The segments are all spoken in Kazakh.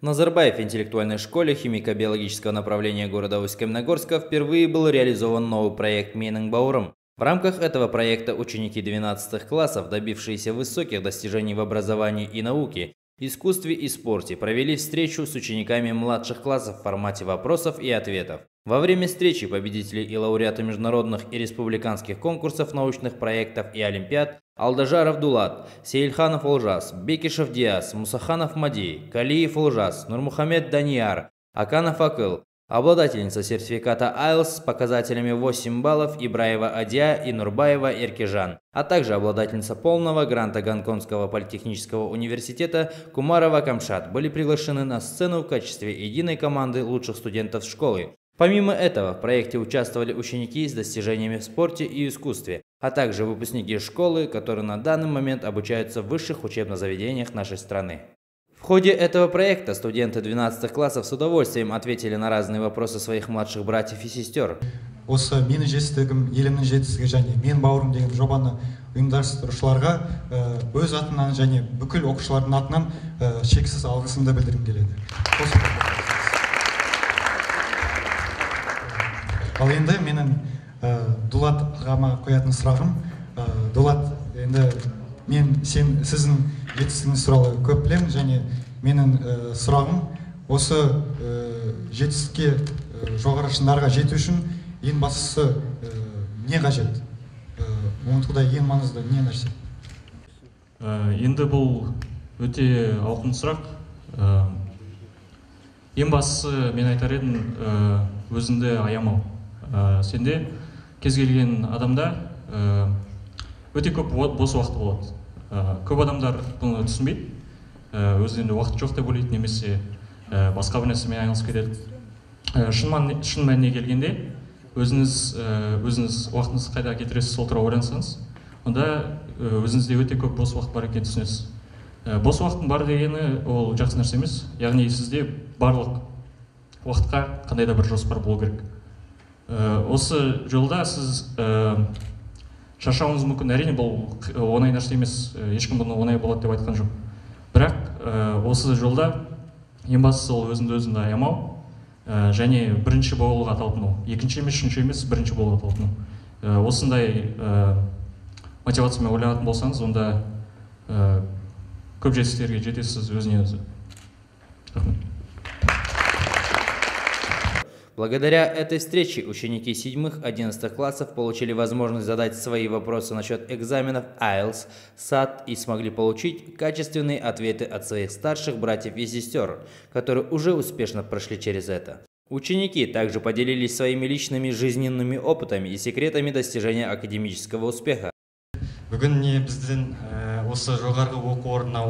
Назарбаев интеллектуальной школе химико-биологического направления города Усть-Каменогорска впервые был реализован новый проект «Менің бауырым». В рамках этого проекта ученики 12 классов, добившиеся высоких достижений в образовании и науке, искусстве и спорте, провели встречу с учениками младших классов в формате вопросов и ответов. Во время встречи победители и лауреаты международных и республиканских конкурсов, научных проектов и олимпиад Алдажаров Дулат, Сейльханов Олжас, Бекишев Диас, Мусаханов Мадей, Калиев Олжас, Нурмухамед Данияр, Аканов Акыл, обладательница сертификата IELTS с показателями 8 баллов Ибраева Адия и Нурбаева Эркежан, а также обладательница полного гранта Гонконгского политехнического университета Кумарова Камшат были приглашены на сцену в качестве единой команды лучших студентов школы. Помимо этого, в проекте участвовали ученики с достижениями в спорте и искусстве, а также выпускники школы, которые на данный момент обучаются в высших учебных заведениях нашей страны. В ходе этого проекта студенты 12 классов с удовольствием ответили на разные вопросы своих младших братьев и сестер. Осы менің жетістігім, елімнің жетістігі және мен бауырым деген жобаны ұйымдастырушыларға өз атынан және бүкіл оқушылардың атынан шексіз алғысымды білдіргім келеді. Ал енді менің Дулат ағама қоятын сұрағым, Дулат, енді мен сіздің жетістігіңіз туралы көп білемін, және менің сұрағым осы жетістікке жоғары шыңдарға жету үшін ең бастысы не қажет? Онда ең маңызды не нәрсе? Енді бұл өте ауқымды сұрақ. Ең бастысы мен айтар едім, өзіңді аямау. Сенде кез келген адамда өте көп бос уақыт болады. Көп адамдар бұны түсінбейді, өзінде уақыт жоқ деп ойлайды, немесе басқа бір нәрсемен айналысып кетеді. Шын мәніне келгенде өзіңіз уақытыңызды қайда кетіресіз, сол туралы ойлансаңыз, онда өзіңізде өте көп бос уақыт бар екенін түсінесіз. Бос уақыттың бар дегені ол жақсы нәрсе емес, яғни сізде барлық уақытқа қандай да бір жоспар болу керек. Осы жолда сіз шаршауыңыз мүмкін, әрине бұл оңай нәрсе емес, ешкім бұны оңай болады деп айтқан жоқ. Бірақ осы жолда ең бастысы ол өзіңді аямау және бірінші болуға талпыну. Екінші емес, үшінші емес, бірінші болуға талпыну. Осындай мотивациямен ойланатын болсаңыз, онда көп жетістіктерге жетесіз өзіне өзі. Рахмет. Благодаря этой встрече ученики 7-11 классов получили возможность задать свои вопросы насчет экзаменов IELTS, SAT и смогли получить качественные ответы от своих старших братьев и сестер, которые уже успешно прошли через это. Ученики также поделились своими личными жизненными опытами и секретами достижения академического успеха. Бүгін біздің осы жоғарғы оқу орнына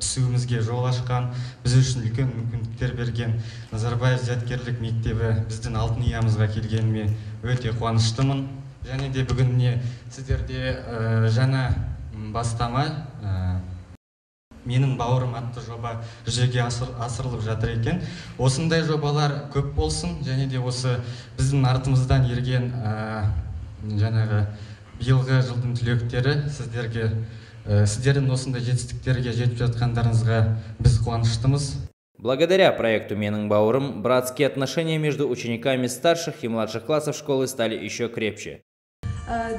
түсуімізге жол ашқан, біз үшін үлкен мүмкіндіктер берген Назарбаев зияткерлік мектебі біздің алтын ұямызға келгеніме өте қуаныштымын. Және де бүгін сіздерде жаңа бастама «Менің бауырым» атты жоба жүзеге асырылып жатыр екен. Осындай жобалар көп болсын, және де осы біздің артымыздан ерген жаңағы биылғы жылдың түлектері сіздердің осындай жетістіктерге жетіп жатқандарыңызға біз қуаныштымыз. Благодаря проекту «Менің бауырым» братские отношения между учениками старших и младших классов школы стали еще крепче.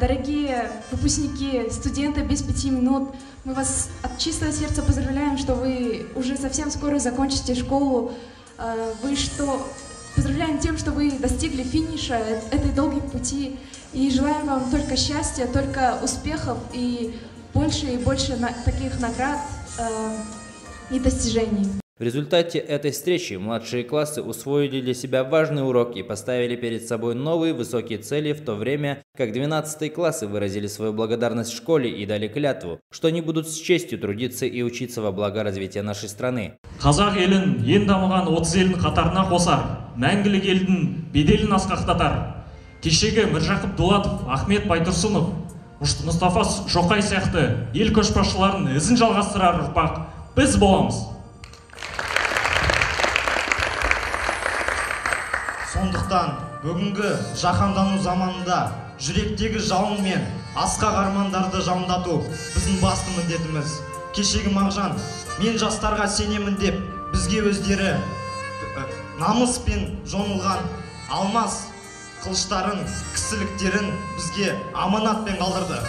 Дорогие выпускники, студенты без 5 минут, мы вас от чистого сердца поздравляем, что вы уже совсем скоро закончите школу. Поздравляем тем, что вы достигли финиша этой долгой пути. И желаем вам только счастья, только успехов и больше таких наград и достижений. В результате этой встречи младшие классы усвоили для себя важный урок и поставили перед собой новые высокие цели, в то время как 12 классы выразили свою благодарность школе и дали клятву, что они будут с честью трудиться и учиться во благо развития нашей страны. Қазақ елін ең дамыған 30 елдің қатарына қосар, мәңгілік елдің беделін асқақтатар. Кешегі Міржақып Дулатов, Ахмет Байтұрсынов, Мұстафа Шоқай сияқты ел көшбасшыларының ізін жалғастырар ұрпақ біз боламыз. Сондықтан бүгінгі жаһандану заманында жүректегі жалын мен асқақ армандарды жалындату біздің басты міндетіміз. Кешегі Мағжан, мен жастарға сенемін деп, біз бізге өздері намыспен жонылған алмас қылыштарын, кісіліктерін бізге аманатпен қалдырды.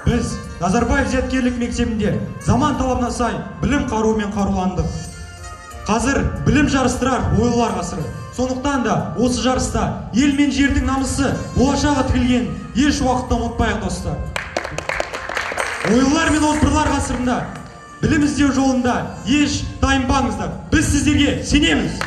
Біз Назарбаев зияткерлік мектебінде заман талабына сай білім қаруымен қаруландық. Қазір білім жарыстырар ойлар ғасыры. Сондықтан да осы жарыста ел мен жердің намысы, болашағы тігілген еш уақытта ұмытпайық достар. Ойлар мен озбырлар ғасырында білім іздеу жолында еш тайынбаңыздар. Біз сіздерге сенеміз.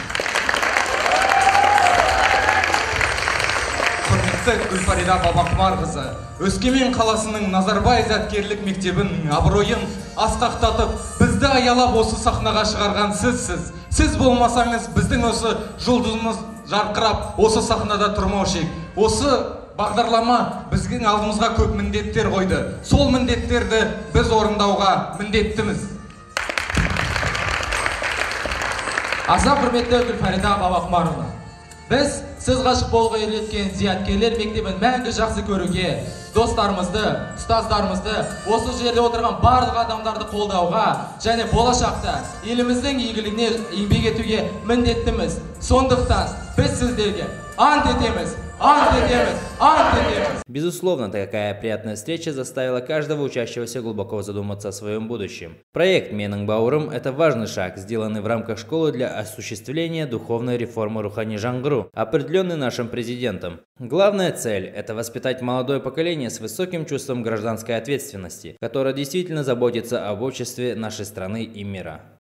Құрметті Гүлфарида Бабақұмарқызы, Өскемен қаласының Назарбаев зияткерлік мектебінің абыройын асқақтатып, бізді аялап осы сахнаға шығарған сізсіз. Сіз болмасаңыз, біздің осы жұлдызымыз жарқырап, осы сахнада тұрмаушы ек. Осы бағдарлама біздің алдымызға көп міндеттер қойды. Сол міндеттерді біз орындауға міндеттіміз. Аса құрметті Гүлфарида Бабақұмарқызы, біз сіз ғашық болуға үйреткен зияткерлер мектебін мәңгі жақсы көруге, достарымызды, ұстаздарымызды, осы жерде отырған барлық адамдарды қолдауға және болашақта еліміздің игілігіне еңбек етуге міндеттіміз. Сондықтан біз сіздерге ант етеміз. Безусловно, такая приятная встреча заставила каждого учащегося глубоко задуматься о своем будущем. Проект Менің бауырым – это важный шаг, сделанный в рамках школы для осуществления духовной реформы Рухани Жаңғыру, определенный нашим президентом. Главная цель – это воспитать молодое поколение с высоким чувством гражданской ответственности, которое действительно заботится об обществе нашей страны и мира.